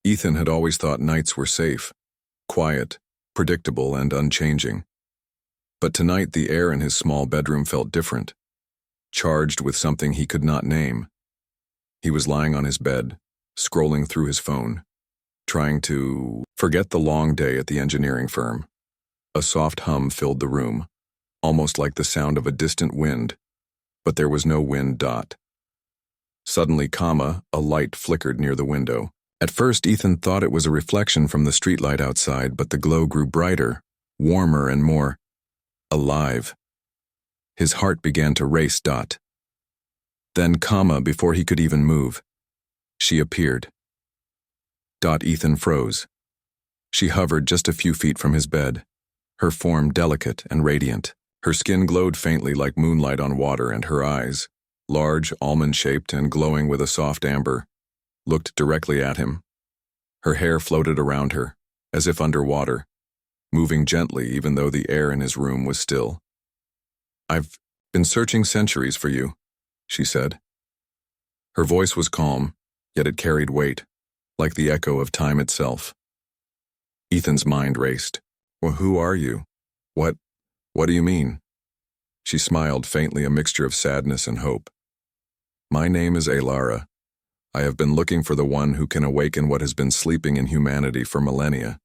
Ethan had always thought nights were safe, quiet, predictable, and unchanging. But tonight the air in his small bedroom felt different, charged with something he could not name. He was lying on his bed, scrolling through his phone, trying to forget the long day at the engineering firm. A soft hum filled the room, almost like the sound of a distant wind, but there was no wind. Suddenly, a light flickered near the window. At first, Ethan thought it was a reflection from the streetlight outside, but the glow grew brighter, warmer, and more alive. His heart began to race. Then, before he could even move, she appeared. Ethan froze. She hovered just a few feet from his bed, her form delicate and radiant. Her skin glowed faintly like moonlight on water, and her eyes, large, almond-shaped, and glowing with a soft amber, looked directly at him. Her hair floated around her, as if underwater, moving gently even though the air in his room was still. "I've been searching centuries for you," she said. Her voice was calm, yet it carried weight, like the echo of time itself. Ethan's mind raced. "Well, who are you? What do you mean?" She smiled faintly, a mixture of sadness and hope. "My name is Alara. I have been looking for the one who can awaken what has been sleeping in humanity for millennia.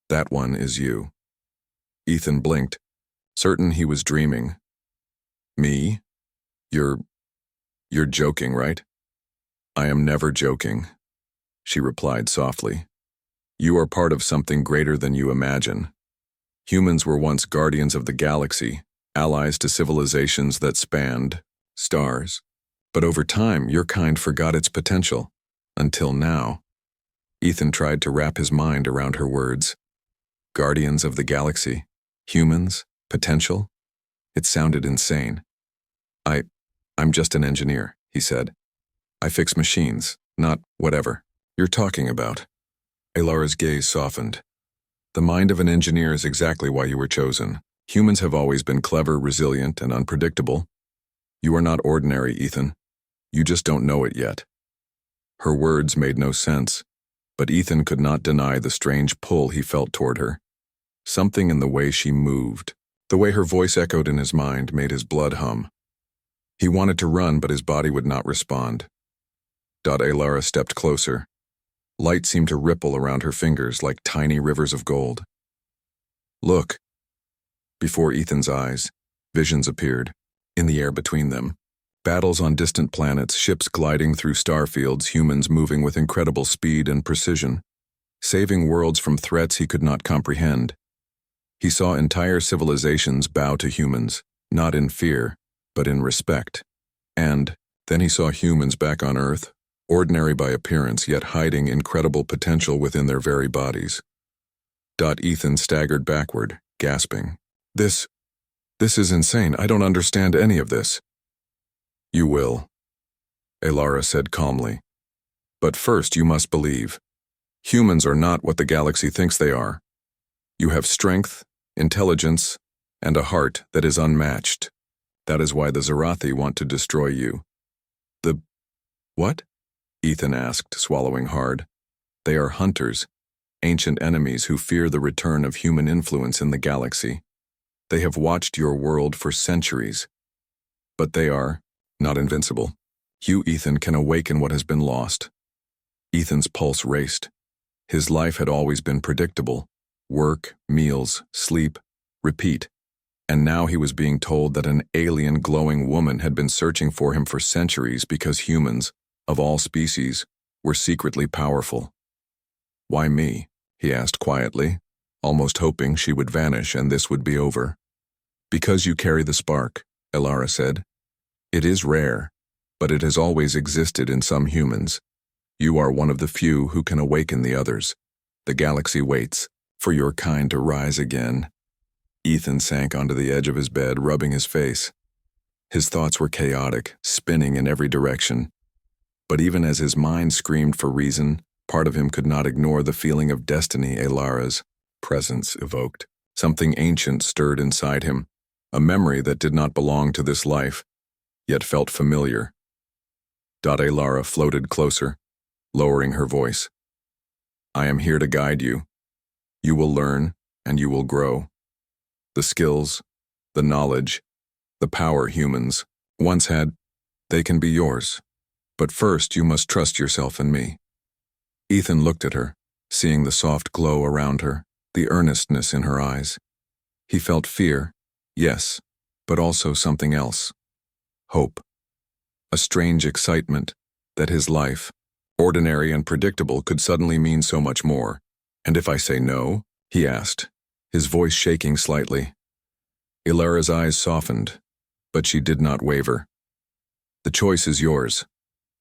That one is you." Ethan blinked, certain he was dreaming. "Me? You're joking, right?" "I am never joking," she replied softly. "You are part of something greater than you imagine. Humans were once guardians of the galaxy, allies to civilizations that spanned stars. But over time, your kind forgot its potential. Until now." Ethan tried to wrap his mind around her words. Guardians of the galaxy? Humans? Potential? It sounded insane. I'm just an engineer," he said. "I fix machines, not whatever you're talking about." Alara's gaze softened. "The mind of an engineer is exactly why you were chosen. Humans have always been clever, resilient, and unpredictable. You are not ordinary, Ethan. You just don't know it yet." Her words made no sense, but Ethan could not deny the strange pull he felt toward her. Something in the way she moved, the way her voice echoed in his mind, made his blood hum. He wanted to run, but his body would not respond. Alara stepped closer. Light seemed to ripple around her fingers like tiny rivers of gold. "Look." Before Ethan's eyes, visions appeared, in the air between them. Battles on distant planets, ships gliding through starfields, humans moving with incredible speed and precision, saving worlds from threats he could not comprehend. He saw entire civilizations bow to humans, not in fear, but in respect. And then he saw humans back on Earth, ordinary by appearance, yet hiding incredible potential within their very bodies. Ethan staggered backward, gasping. This is insane. I don't understand any of this." "You will," Alara said calmly. "But first you must believe. Humans are not what the galaxy thinks they are. You have strength, intelligence, and a heart that is unmatched. That is why the Zarathi want to destroy you." "The what?" Ethan asked, swallowing hard. "They are hunters, ancient enemies who fear the return of human influence in the galaxy. They have watched your world for centuries. But they are not invincible. You, Ethan, can awaken what has been lost." Ethan's pulse raced. His life had always been predictable. Work, meals, sleep, repeat. And now he was being told that an alien glowing woman had been searching for him for centuries because humans, of all species, were secretly powerful. "Why me?" he asked quietly, almost hoping she would vanish and this would be over. "Because you carry the spark," Alara said. "It is rare, but it has always existed in some humans. You are one of the few who can awaken the others. The galaxy waits for your kind to rise again." Ethan sank onto the edge of his bed, rubbing his face. His thoughts were chaotic, spinning in every direction. But even as his mind screamed for reason, part of him could not ignore the feeling of destiny Alara's presence evoked. Something ancient stirred inside him, a memory that did not belong to this life, yet felt familiar. Alara floated closer, lowering her voice. I am here to guide you. You will learn, and you will grow. The skills, the knowledge, the power humans once had, they can be yours. But first you must trust yourself and me. Ethan looked at her, seeing the soft glow around her, the earnestness in her eyes. He felt fear, yes, but also something else. Hope. A strange excitement that his life, ordinary and predictable, could suddenly mean so much more. And if I say no? He asked, his voice shaking slightly. Ilara's eyes softened, but she did not waver. The choice is yours,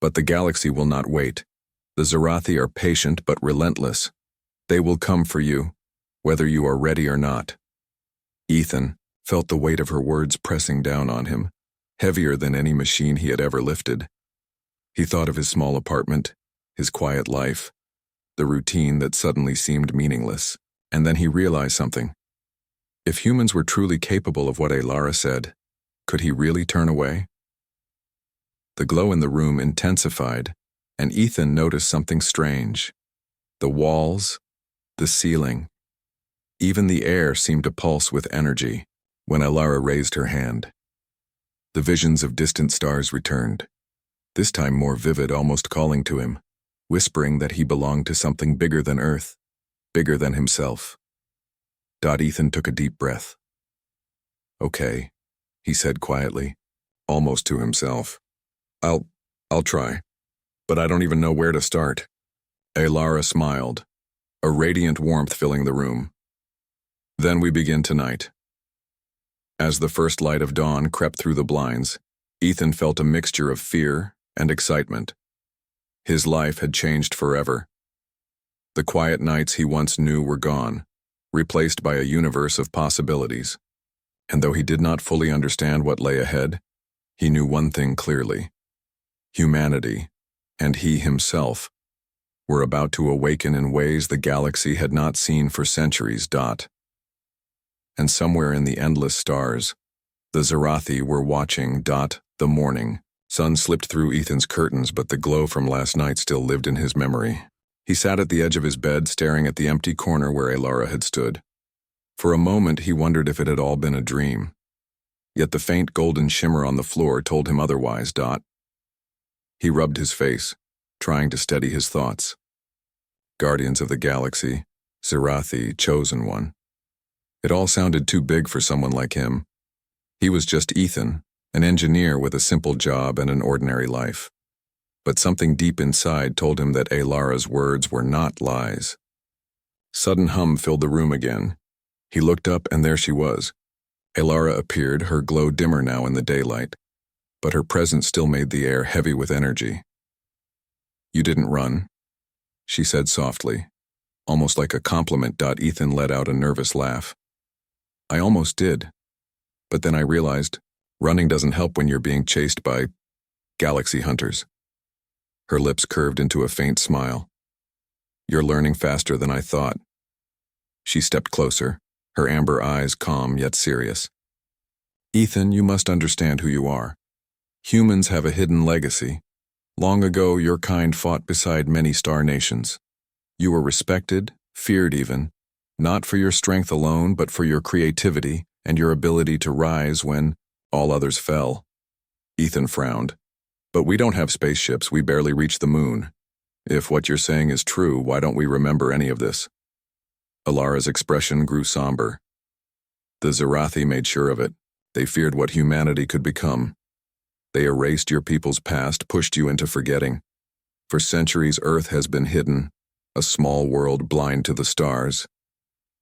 but the galaxy will not wait. The Zarathi are patient but relentless. They will come for you, whether you are ready or not. Ethan felt the weight of her words pressing down on him, heavier than any machine he had ever lifted. He thought of his small apartment, his quiet life, the routine that suddenly seemed meaningless, and then he realized something. If humans were truly capable of what Ilara said, could he really turn away? The glow in the room intensified, and Ethan noticed something strange. The walls, the ceiling, even the air seemed to pulse with energy when Ilara raised her hand. The visions of distant stars returned, this time more vivid, almost calling to him, whispering that he belonged to something bigger than Earth, bigger than himself. Ethan took a deep breath. Okay, he said quietly, almost to himself. I'll try, but I don't even know where to start. Ilara smiled, a radiant warmth filling the room. Then we begin tonight. As the first light of dawn crept through the blinds, Ethan felt a mixture of fear and excitement. His life had changed forever. The quiet nights he once knew were gone, replaced by a universe of possibilities. And though he did not fully understand what lay ahead, he knew one thing clearly. Humanity, and he himself, were about to awaken in ways the galaxy had not seen for centuries. And somewhere in the endless stars, the Zarathi were watching. The morning sun slipped through Ethan's curtains, but the glow from last night still lived in his memory. He sat at the edge of his bed, staring at the empty corner where Ilara had stood. For a moment he wondered if it had all been a dream. Yet the faint golden shimmer on the floor told him otherwise. He rubbed his face, trying to steady his thoughts. Guardians of the Galaxy, Zarathi, Chosen One. It all sounded too big for someone like him. He was just Ethan, an engineer with a simple job and an ordinary life. But something deep inside told him that Ilara's words were not lies. Sudden hum filled the room again. He looked up, and there she was. Ilara appeared, her glow dimmer now in the daylight, but her presence still made the air heavy with energy. You didn't run, she said softly, almost like a compliment. Ethan let out a nervous laugh. I almost did, but then I realized running doesn't help when you're being chased by galaxy hunters. Her lips curved into a faint smile. You're learning faster than I thought. She stepped closer, her amber eyes calm yet serious. Ethan, you must understand who you are. Humans have a hidden legacy. Long ago, your kind fought beside many star nations. You were respected, feared even, not for your strength alone, but for your creativity and your ability to rise when all others fell. Ethan frowned. But we don't have spaceships, we barely reach the moon. If what you're saying is true, why don't we remember any of this? Ilara's expression grew somber. The Zarathi made sure of it. They feared what humanity could become. They erased your people's past, pushed you into forgetting. For centuries, Earth has been hidden, a small world blind to the stars.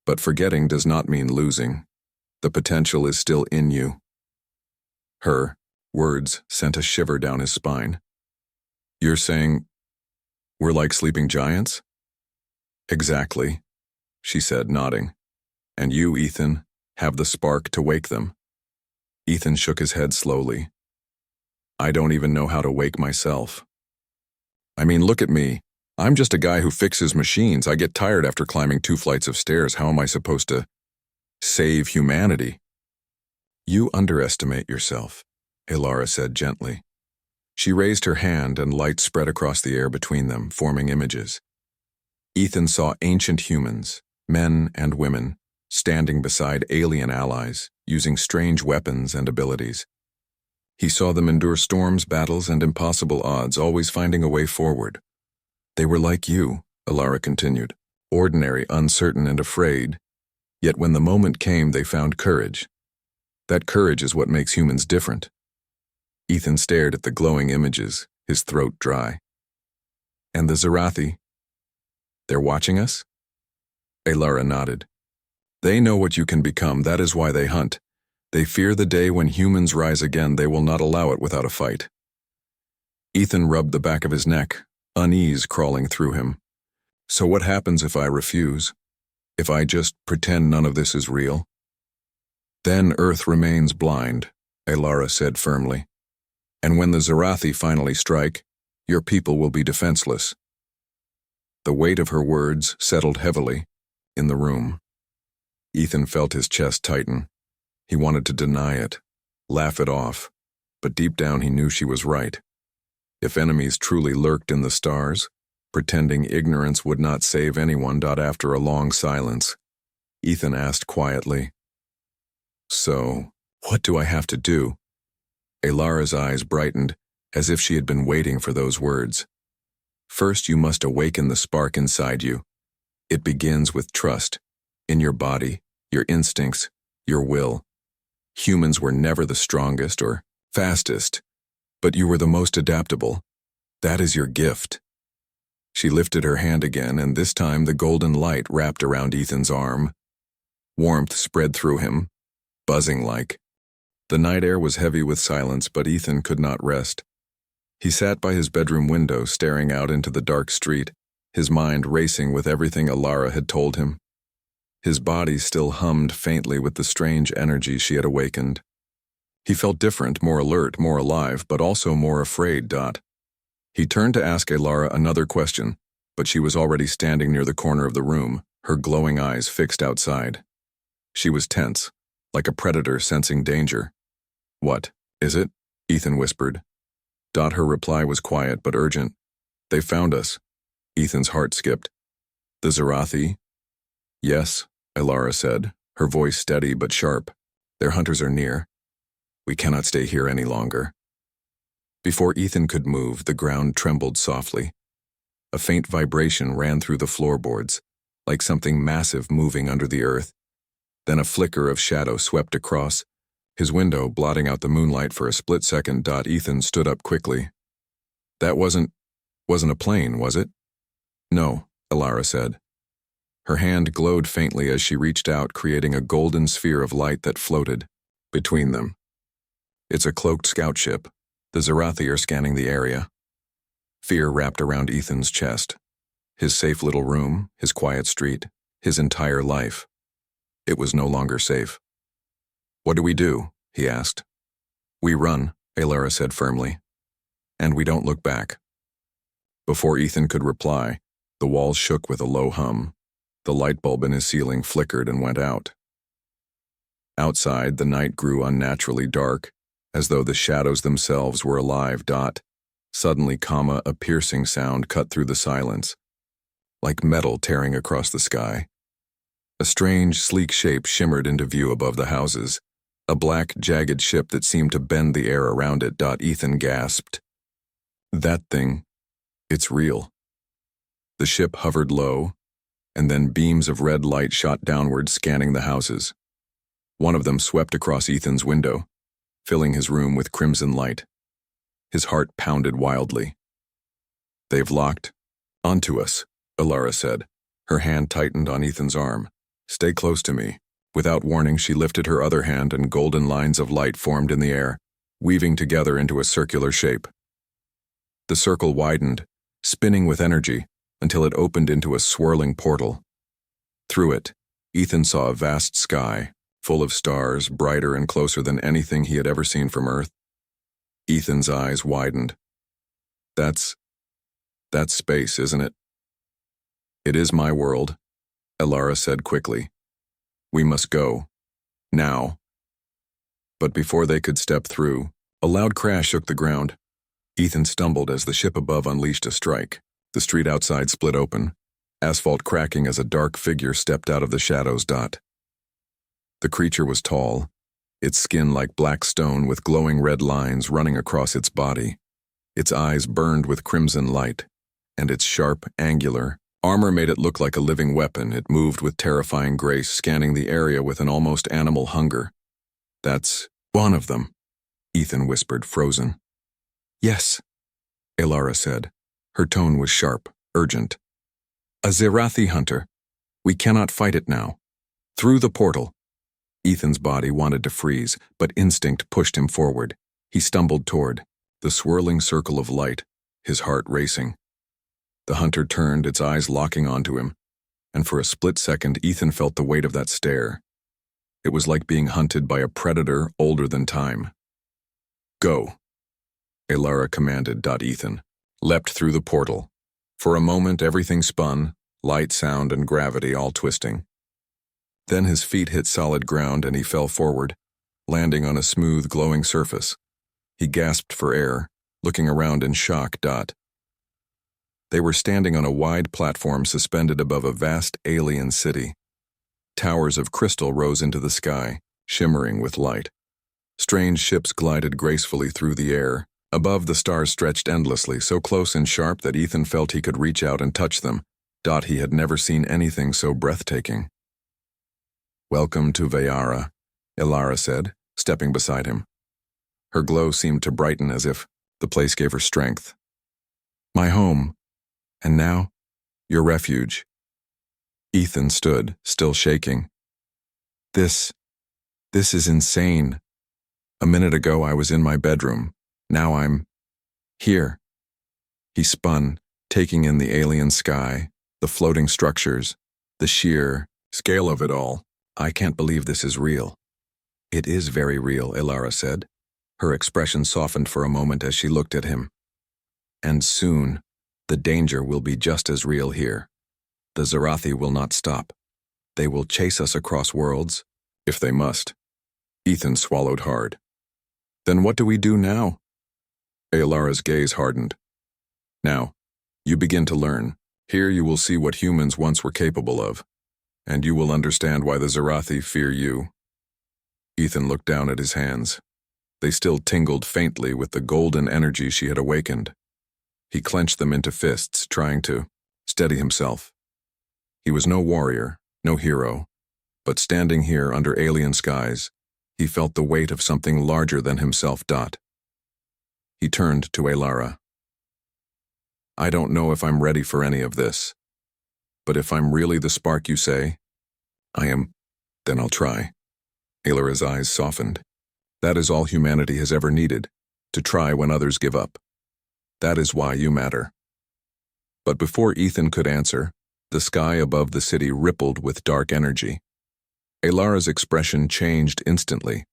But forgetting does not mean losing. The potential is still in you. Her words sent a shiver down his spine. You're saying we're like sleeping giants? Exactly, she said, nodding. And you, Ethan, have the spark to wake them. Ethan shook his head slowly. I don't even know how to wake myself. I mean, look at me. I'm just a guy who fixes machines. I get tired after climbing 2 flights of stairs. How am I supposed to save humanity? You underestimate yourself, Ilara said gently. She raised her hand and light spread across the air between them, forming images. Ethan saw ancient humans, men and women, standing beside alien allies, using strange weapons and abilities. He saw them endure storms, battles, and impossible odds, always finding a way forward. They were like you, Alara continued, ordinary, uncertain, and afraid, yet when the moment came they found courage. That courage is what makes humans different. Ethan stared at the glowing images, his throat dry. And the Zarathi? They're watching us? Alara nodded. They know what you can become, that is why they hunt. They fear the day when humans rise again, they will not allow it without a fight. Ethan rubbed the back of his neck, unease crawling through him. So what happens if I refuse? If I just pretend none of this is real? Then Earth remains blind, Alara said firmly. And when the Zarathi finally strike, your people will be defenseless. The weight of her words settled heavily in the room. Ethan felt his chest tighten. He wanted to deny it, laugh it off, but deep down he knew she was right. If enemies truly lurked in the stars, pretending ignorance would not save anyone. After a long silence, Ethan asked quietly, So, what do I have to do? Alara's eyes brightened, as if she had been waiting for those words. First, you must awaken the spark inside you. It begins with trust, in your body, your instincts, your will. Humans were never the strongest or fastest, but you were the most adaptable. That is your gift. She lifted her hand again, and this time the golden light wrapped around Ethan's arm. Warmth spread through him, buzzing like. The night air was heavy with silence, but Ethan could not rest. He sat by his bedroom window, staring out into the dark street, his mind racing with everything Alara had told him. His body still hummed faintly with the strange energy she had awakened. He felt different, more alert, more alive, but also more afraid. He turned to ask Alara another question, but she was already standing near the corner of the room, her glowing eyes fixed outside. She was tense, like a predator sensing danger. What, is it? Ethan whispered. Her reply was quiet but urgent. They found us. Ethan's heart skipped. The Zarathi? Yes, Alara said, her voice steady but sharp. Their hunters are near. We cannot stay here any longer. Before Ethan could move, the ground trembled softly. A faint vibration ran through the floorboards, like something massive moving under the earth. Then a flicker of shadow swept across, his window blotting out the moonlight for a split second. Ethan stood up quickly. That wasn't a plane, was it? No, Alara said. Her hand glowed faintly as she reached out, creating a golden sphere of light that floated between them. It's a cloaked scout ship. The Zarathi are scanning the area. Fear wrapped around Ethan's chest. His safe little room, his quiet street, his entire life. It was no longer safe. What do we do? He asked. We run, Alara said firmly. And we don't look back. Before Ethan could reply, the walls shook with a low hum. The light bulb in his ceiling flickered and went out. Outside, the night grew unnaturally dark, as though the shadows themselves were alive. Suddenly, a piercing sound cut through the silence, like metal tearing across the sky. A strange, sleek shape shimmered into view above the houses, a black, jagged ship that seemed to bend the air around it. Ethan gasped. That thing, it's real. The ship hovered low, and then beams of red light shot downward, scanning the houses. One of them swept across Ethan's window, filling his room with crimson light. His heart pounded wildly. They've locked onto us, Alara said. Her hand tightened on Ethan's arm. Stay close to me. Without warning, she lifted her other hand and golden lines of light formed in the air, weaving together into a circular shape. The circle widened, spinning with energy, until it opened into a swirling portal. Through it, Ethan saw a vast sky, full of stars, brighter and closer than anything he had ever seen from Earth. Ethan's eyes widened. That's space, isn't it? It is my world, Alara said quickly. We must go. Now. But before they could step through, a loud crash shook the ground. Ethan stumbled as the ship above unleashed a strike. The street outside split open. asphalt cracking as a dark figure stepped out of the shadows. The creature was tall, its skin like black stone with glowing red lines running across its body. Its eyes burned with crimson light, and its sharp, angular armor made it look like a living weapon. It moved with terrifying grace, scanning the area with an almost animal hunger. "That's one of them," Ethan whispered, frozen. "Yes," Elara said. Her tone was sharp, urgent. "A Zerathi hunter. We cannot fight it now. Through the portal." Ethan's body wanted to freeze, but instinct pushed him forward. He stumbled toward the swirling circle of light, his heart racing. The hunter turned, its eyes locking onto him, and for a split second Ethan felt the weight of that stare. It was like being hunted by a predator older than time. "Go," Elara commanded. Ethan leapt through the portal. For a moment everything spun, light, sound, and gravity all twisting. Then his feet hit solid ground and he fell forward, landing on a smooth, glowing surface. He gasped for air, looking around in shock. They were standing on a wide platform suspended above a vast alien city. Towers of crystal rose into the sky, shimmering with light. Strange ships glided gracefully through the air. Above, the stars stretched endlessly, so close and sharp that Ethan felt he could reach out and touch them. He had never seen anything so breathtaking. "Welcome to Veyara," Elara said, stepping beside him. Her glow seemed to brighten as if the place gave her strength. "My home. And now, your refuge." Ethan stood, still shaking. This is insane. A minute ago I was in my bedroom. Now I'm here." He spun, taking in the alien sky, the floating structures, the sheer scale of it all. "I can't believe this is real." "It is very real," Elara said. Her expression softened for a moment as she looked at him. "And soon, the danger will be just as real here. The Zerathi will not stop. They will chase us across worlds, if they must." Ethan swallowed hard. "Then what do we do now?" Elara's gaze hardened. "Now, you begin to learn. Here you will see what humans once were capable of, and you will understand why the Zerathi fear you." Ethan looked down at his hands. They still tingled faintly with the golden energy she had awakened. He clenched them into fists, trying to steady himself. He was no warrior, no hero, but standing here under alien skies, he felt the weight of something larger than himself. He turned to Elara. "I don't know if I'm ready for any of this, but if I'm really the spark you say I am, then I'll try." Elara's eyes softened. "That is all humanity has ever needed, to try when others give up. That is why you matter." But before Ethan could answer, the sky above the city rippled with dark energy. Elara's expression changed instantly.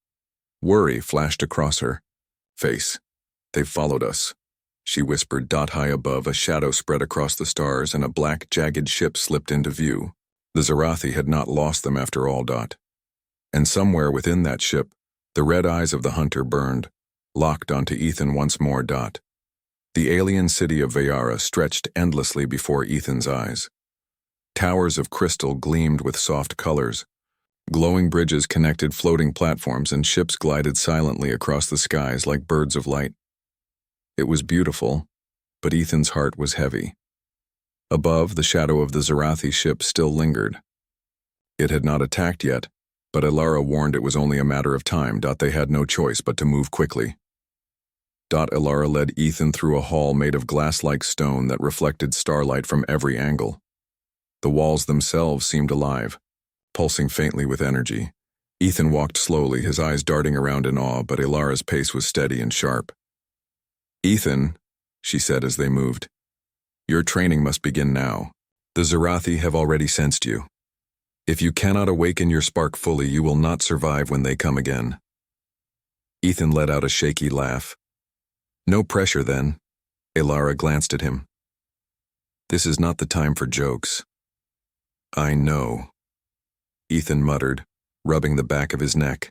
Worry flashed across her face. "They've followed us," she whispered. High above, a shadow spread across the stars and a black, jagged ship slipped into view. The Zerathi had not lost them after all. And somewhere within that ship, the red eyes of the hunter burned, locked onto Ethan once more. The alien city of Veyara stretched endlessly before Ethan's eyes. Towers of crystal gleamed with soft colors. Glowing bridges connected floating platforms, and ships glided silently across the skies like birds of light. It was beautiful, but Ethan's heart was heavy. Above, the shadow of the Zerathi ship still lingered. It had not attacked yet, but Elara warned it was only a matter of time. They had no choice but to move quickly. Elara led Ethan through a hall made of glass-like stone that reflected starlight from every angle. The walls themselves seemed alive, pulsing faintly with energy. Ethan walked slowly, his eyes darting around in awe, but Elara's pace was steady and sharp. "Ethan," she said as they moved, "your training must begin now. The Zerathi have already sensed you. If you cannot awaken your spark fully, you will not survive when they come again." Ethan let out a shaky laugh. "No pressure, then." Elara glanced at him. "This is not the time for jokes." "I know," Ethan muttered, rubbing the back of his neck.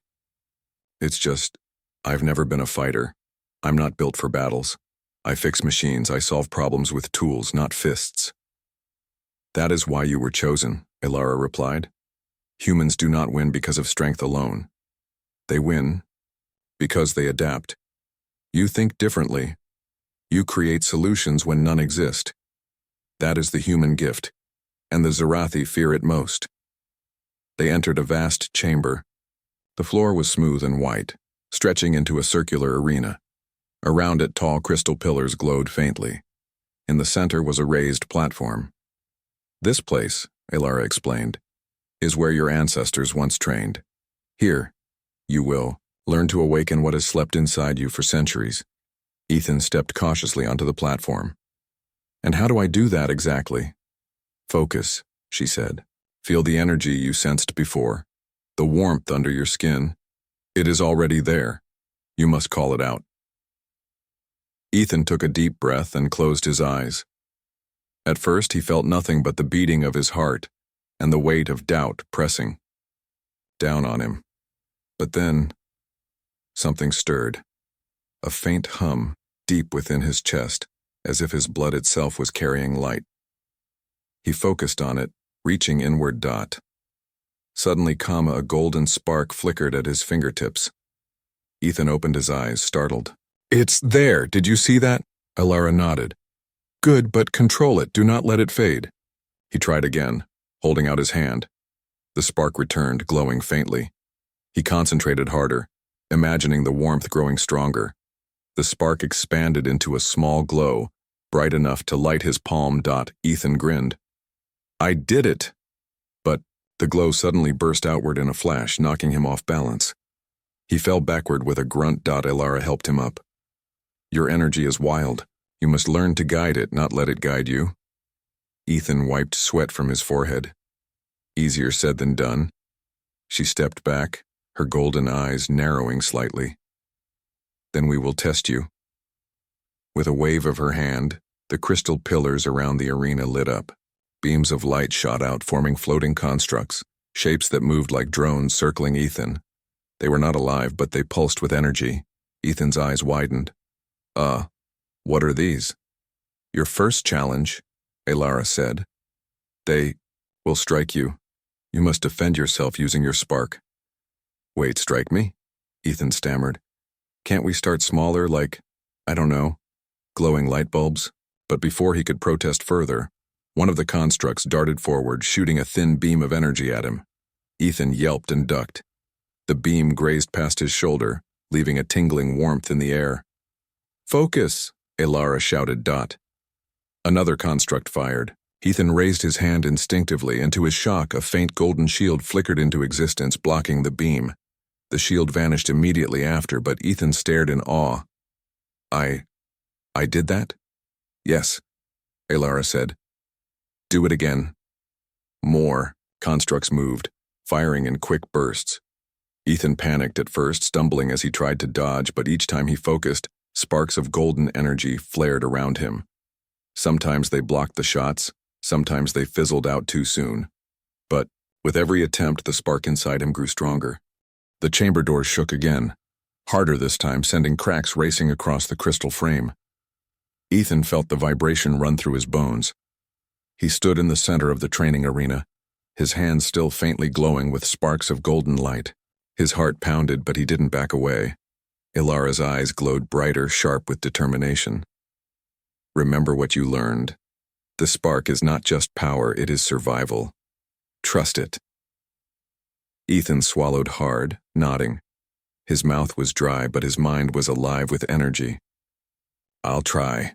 "It's just, I've never been a fighter. I'm not built for battles. I fix machines, I solve problems with tools, not fists." That is why you were chosen, Elara replied. Humans do not win because of strength alone. They win because they adapt. You think differently. You create solutions when none exist. That is the human gift, and the Zarathi fear it most. They entered a vast chamber. The floor was smooth and white, stretching into a circular arena. Around it, tall crystal pillars glowed faintly. In the center was a raised platform. This place, Elara explained, is where your ancestors once trained. Here, you will learn to awaken what has slept inside you for centuries. Ethan stepped cautiously onto the platform. And how do I do that exactly? Focus, she said. Feel the energy you sensed before, the warmth under your skin. It is already there. You must call it out. Ethan took a deep breath and closed his eyes. At first, he felt nothing but the beating of his heart and the weight of doubt pressing down on him. But then, something stirred. A faint hum deep within his chest, as if his blood itself was carrying light. He focused on it, reaching inward. Suddenly, a golden spark flickered at his fingertips. Ethan opened his eyes, startled. It's there, did you see that? Elara nodded. Good, but control it, do not let it fade. He tried again, holding out his hand. The spark returned, glowing faintly. He concentrated harder, imagining the warmth growing stronger. The spark expanded into a small glow, bright enough to light his palm. Ethan grinned. I did it! But the glow suddenly burst outward in a flash, knocking him off balance. He fell backward with a grunt. Elara helped him up. Your energy is wild. You must learn to guide it, not let it guide you. Ethan wiped sweat from his forehead. Easier said than done. She stepped back, her golden eyes narrowing slightly. Then we will test you. With a wave of her hand, the crystal pillars around the arena lit up. Beams of light shot out, forming floating constructs, shapes that moved like drones circling Ethan. They were not alive, but they pulsed with energy. Ethan's eyes widened. What are these? Your first challenge, Elara said. They will strike you. You must defend yourself using your spark. Wait, strike me? Ethan stammered. Can't we start smaller, like, I don't know, glowing light bulbs? But before he could protest further, one of the constructs darted forward, shooting a thin beam of energy at him. Ethan yelped and ducked. The beam grazed past his shoulder, leaving a tingling warmth in the air. Focus, Elara shouted. Another construct fired. Ethan raised his hand instinctively, and to his shock, a faint golden shield flickered into existence, blocking the beam. The shield vanished immediately after, but Ethan stared in awe. I did that? Yes, Elara said. Do it again. More constructs moved, firing in quick bursts. Ethan panicked at first, stumbling as he tried to dodge, but each time he focused, sparks of golden energy flared around him. Sometimes they blocked the shots, sometimes they fizzled out too soon. But with every attempt, the spark inside him grew stronger. The chamber doors shook again, harder this time, sending cracks racing across the crystal frame. Ethan felt the vibration run through his bones. He stood in the center of the training arena, his hands still faintly glowing with sparks of golden light. His heart pounded, but he didn't back away. Elara's eyes glowed brighter, sharp with determination. Remember what you learned. The spark is not just power, it is survival. Trust it. Ethan swallowed hard, nodding. His mouth was dry, but his mind was alive with energy. I'll try.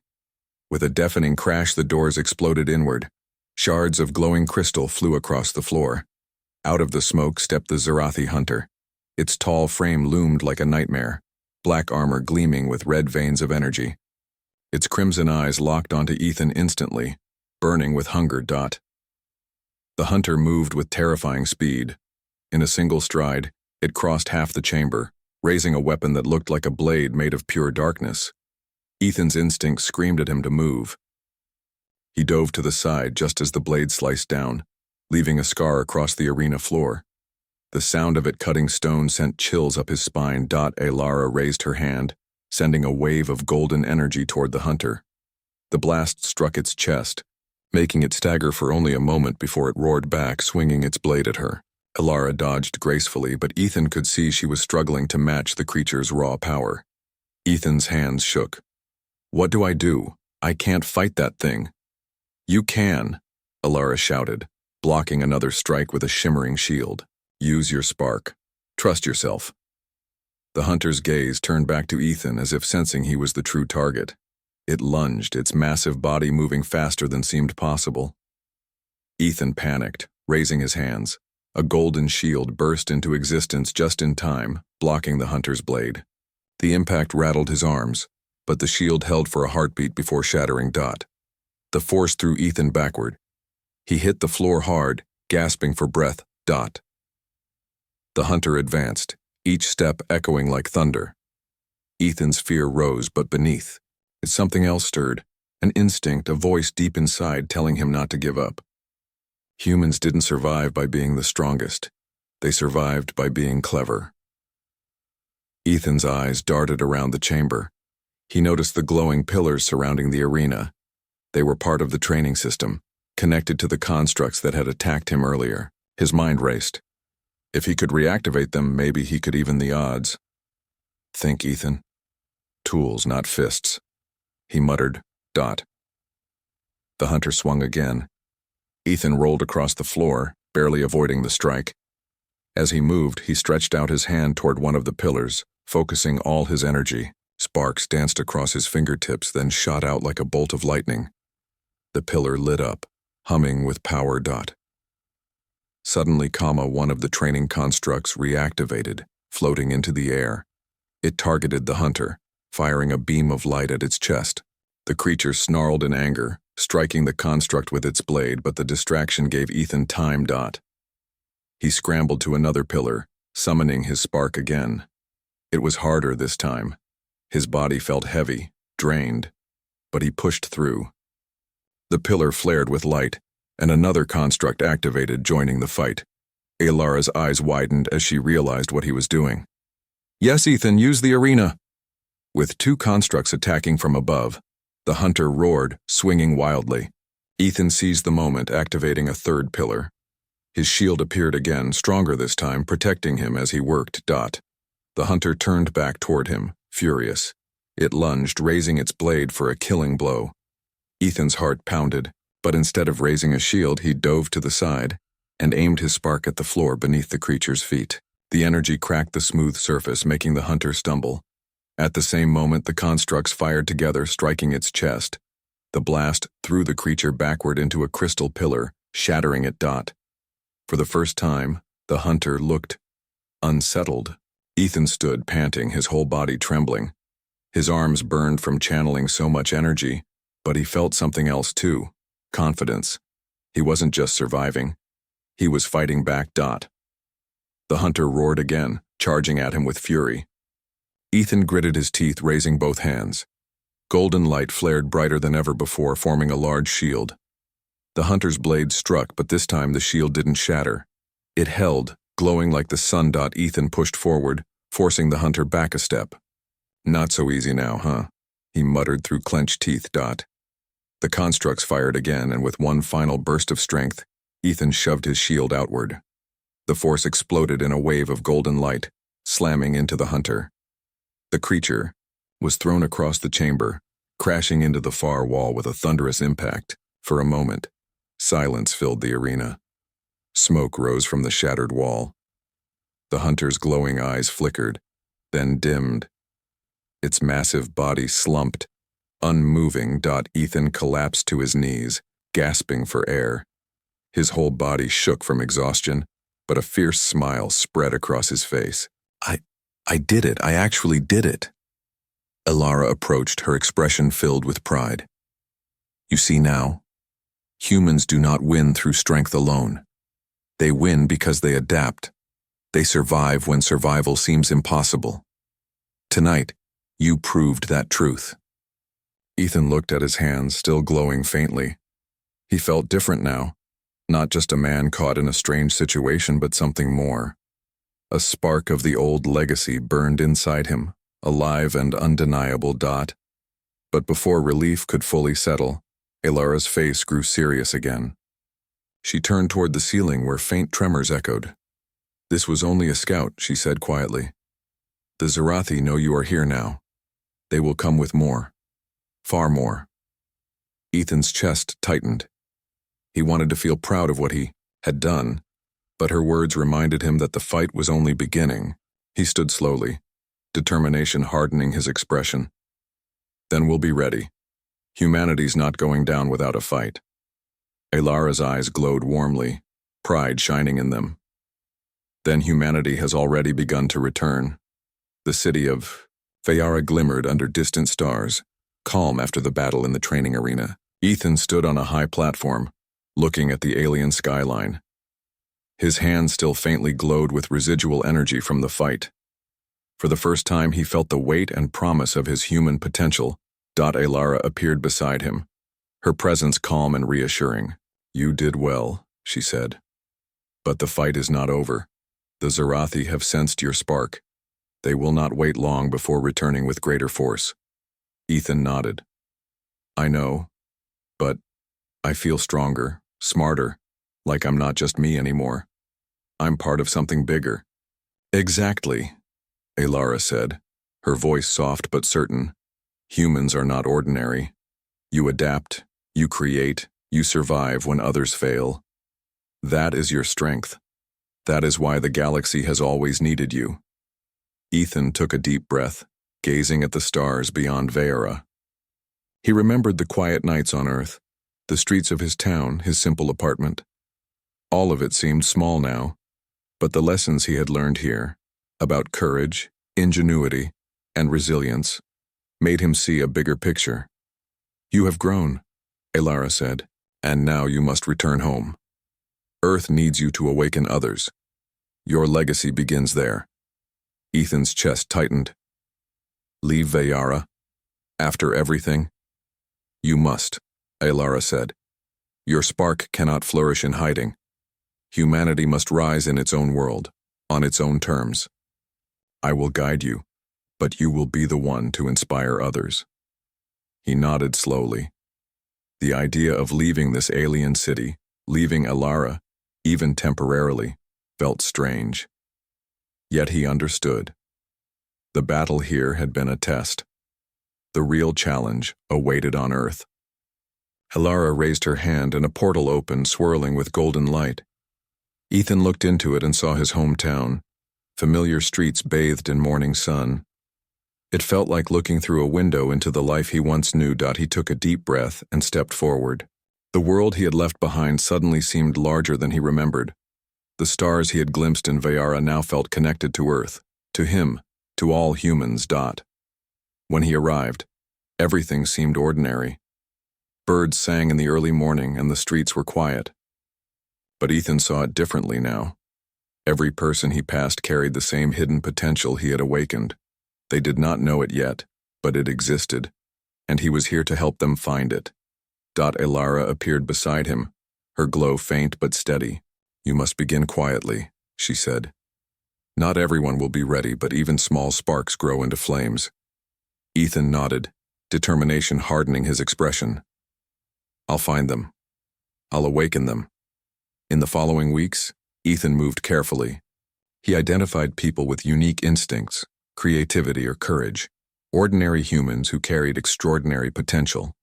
With a deafening crash, the doors exploded inward. Shards of glowing crystal flew across the floor. Out of the smoke stepped the Zarathi hunter. Its tall frame loomed like a nightmare, black armor gleaming with red veins of energy. Its crimson eyes locked onto Ethan instantly, burning with hunger. The hunter moved with terrifying speed. In a single stride, it crossed half the chamber, raising a weapon that looked like a blade made of pure darkness. Ethan's instinct screamed at him to move. He dove to the side just as the blade sliced down, leaving a scar across the arena floor. The sound of it cutting stone sent chills up his spine. Elara raised her hand, sending a wave of golden energy toward the hunter. The blast struck its chest, making it stagger for only a moment before it roared back, swinging its blade at her. Elara dodged gracefully, but Ethan could see she was struggling to match the creature's raw power. Ethan's hands shook. "What do I do? I can't fight that thing." "You can," Elara shouted, blocking another strike with a shimmering shield. "Use your spark. Trust yourself." The hunter's gaze turned back to Ethan as if sensing he was the true target. It lunged, its massive body moving faster than seemed possible. Ethan panicked, raising his hands. A golden shield burst into existence just in time, blocking the hunter's blade. The impact rattled his arms, but the shield held for a heartbeat before shattering. The force threw Ethan backward. He hit the floor hard, gasping for breath. The hunter advanced, each step echoing like thunder. Ethan's fear rose, but beneath it something else stirred, an instinct, a voice deep inside telling him not to give up. Humans didn't survive by being the strongest. They survived by being clever. Ethan's eyes darted around the chamber. He noticed the glowing pillars surrounding the arena. They were part of the training system, connected to the constructs that had attacked him earlier. His mind raced. If he could reactivate them, maybe he could even the odds. "Think, Ethan. Tools, not fists," he muttered. The hunter swung again. Ethan rolled across the floor, barely avoiding the strike. As he moved, he stretched out his hand toward one of the pillars, focusing all his energy. Sparks danced across his fingertips, then shot out like a bolt of lightning. The pillar lit up, humming with power. Suddenly, one of the training constructs reactivated, floating into the air. It targeted the hunter, firing a beam of light at its chest. The creature snarled in anger, striking the construct with its blade, but the distraction gave Ethan time. He scrambled to another pillar, summoning his spark again. It was harder this time. His body felt heavy, drained, but he pushed through. The pillar flared with light, and another construct activated, joining the fight. Elara's eyes widened as she realized what he was doing. "Yes, Ethan, use the arena." With two constructs attacking from above, the hunter roared, swinging wildly. Ethan seized the moment, activating a third pillar. His shield appeared again, stronger this time, protecting him as he worked. The hunter turned back toward him, furious. It lunged, raising its blade for a killing blow. Ethan's heart pounded, but instead of raising a shield, he dove to the side and aimed his spark at the floor beneath the creature's feet. The energy cracked the smooth surface, making the hunter stumble. At the same moment, the constructs fired together, striking its chest. The blast threw the creature backward into a crystal pillar, shattering it. For the first time, the hunter looked unsettled. Ethan stood, panting, his whole body trembling. His arms burned from channeling so much energy, but he felt something else too. Confidence. He wasn't just surviving. He was fighting back. The hunter roared again, charging at him with fury. Ethan gritted his teeth, raising both hands. Golden light flared brighter than ever before, forming a large shield. The hunter's blade struck, but this time the shield didn't shatter. It held, glowing like the sun. Ethan pushed forward, forcing the hunter back a step. "Not so easy now, huh?" he muttered through clenched teeth. The constructs fired again, and with one final burst of strength, Ethan shoved his shield outward. The force exploded in a wave of golden light, slamming into the hunter. The creature was thrown across the chamber, crashing into the far wall with a thunderous impact. For a moment, silence filled the arena. Smoke rose from the shattered wall. The hunter's glowing eyes flickered, then dimmed. Its massive body slumped, unmoving. Ethan collapsed to his knees, gasping for air. His whole body shook from exhaustion, but a fierce smile spread across his face. I did it. I actually did it." Elara approached, her expression filled with pride. "You see now? Humans do not win through strength alone. They win because they adapt. They survive when survival seems impossible. Tonight, you proved that truth." Ethan looked at his hands, still glowing faintly. He felt different now. Not just a man caught in a strange situation, but something more. A spark of the old legacy burned inside him, alive and undeniable. But before relief could fully settle, Alara's face grew serious again. She turned toward the ceiling where faint tremors echoed. "This was only a scout," she said quietly. "The Zarathi know you are here now. They will come with more. Far more." Ethan's chest tightened. He wanted to feel proud of what he had done, but her words reminded him that the fight was only beginning. He stood slowly, determination hardening his expression. "Then we'll be ready. Humanity's not going down without a fight." Alara's eyes glowed warmly, pride shining in them. "Then humanity has already begun to return." The city of Veyara glimmered under distant stars, calm after the battle in the training arena. Ethan stood on a high platform, looking at the alien skyline. His hands still faintly glowed with residual energy from the fight. For the first time he felt the weight and promise of his human potential. Alara appeared beside him, her presence calm and reassuring. "You did well," she said. "But the fight is not over. The Zarathi have sensed your spark. They will not wait long before returning with greater force." Ethan nodded. "I know, but I feel stronger, smarter, like I'm not just me anymore. I'm part of something bigger." "Exactly," Alara said, her voice soft but certain. "Humans are not ordinary. You adapt, you create, you survive when others fail. That is your strength. That is why the galaxy has always needed you." Ethan took a deep breath, gazing at the stars beyond Veyara. He remembered the quiet nights on Earth, the streets of his town, his simple apartment. All of it seemed small now, but the lessons he had learned here, about courage, ingenuity, and resilience, made him see a bigger picture. "You have grown," Alara said, "and now you must return home. Earth needs you to awaken others. Your legacy begins there." Ethan's chest tightened. "Leave Veyara? After everything?" "You must," Alara said. "Your spark cannot flourish in hiding. Humanity must rise in its own world, on its own terms. I will guide you, but you will be the one to inspire others." He nodded slowly. The idea of leaving this alien city, leaving Alara, even temporarily, felt strange. Yet he understood. The battle here had been a test. The real challenge awaited on Earth. Alara raised her hand and a portal opened, swirling with golden light. Ethan looked into it and saw his hometown, familiar streets bathed in morning sun. It felt like looking through a window into the life he once knew. He took a deep breath and stepped forward. The world he had left behind suddenly seemed larger than he remembered. The stars he had glimpsed in Veyara now felt connected to Earth, to him, to all humans. When he arrived, everything seemed ordinary. Birds sang in the early morning and the streets were quiet. But Ethan saw it differently now. Every person he passed carried the same hidden potential he had awakened. They did not know it yet, but it existed, and he was here to help them find it. Alara appeared beside him, her glow faint but steady. "You must begin quietly," she said. "Not everyone will be ready, but even small sparks grow into flames." Ethan nodded, determination hardening his expression. "I'll find them. I'll awaken them." In the following weeks, Ethan moved carefully. He identified people with unique instincts, creativity or courage, ordinary humans who carried extraordinary potential.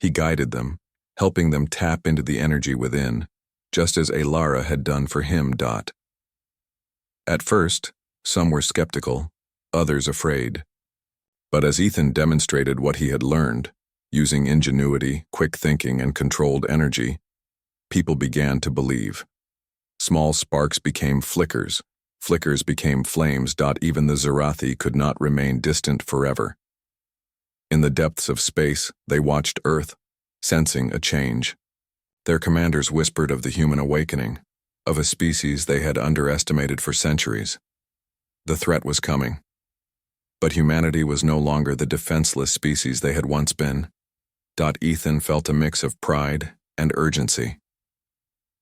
He guided them, helping them tap into the energy within, just as Alara had done for him. At first, some were skeptical, others afraid. But as Ethan demonstrated what he had learned, using ingenuity, quick thinking, and controlled energy, people began to believe. Small sparks became flickers, flickers became flames. Even the Zarathi could not remain distant forever. In the depths of space, they watched Earth, sensing a change. Their commanders whispered of the human awakening, of a species they had underestimated for centuries. The threat was coming. But humanity was no longer the defenseless species they had once been. Ethan felt a mix of pride and urgency.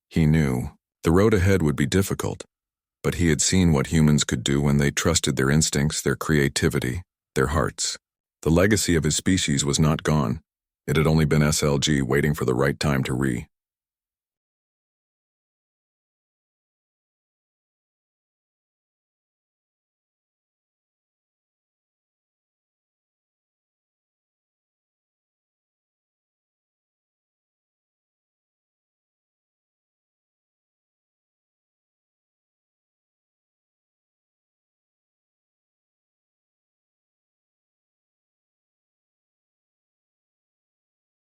He knew the road ahead would be difficult, but he had seen what humans could do when they trusted their instincts, their creativity, their hearts. The legacy of his species was not gone. It had only been SLG waiting for the right time to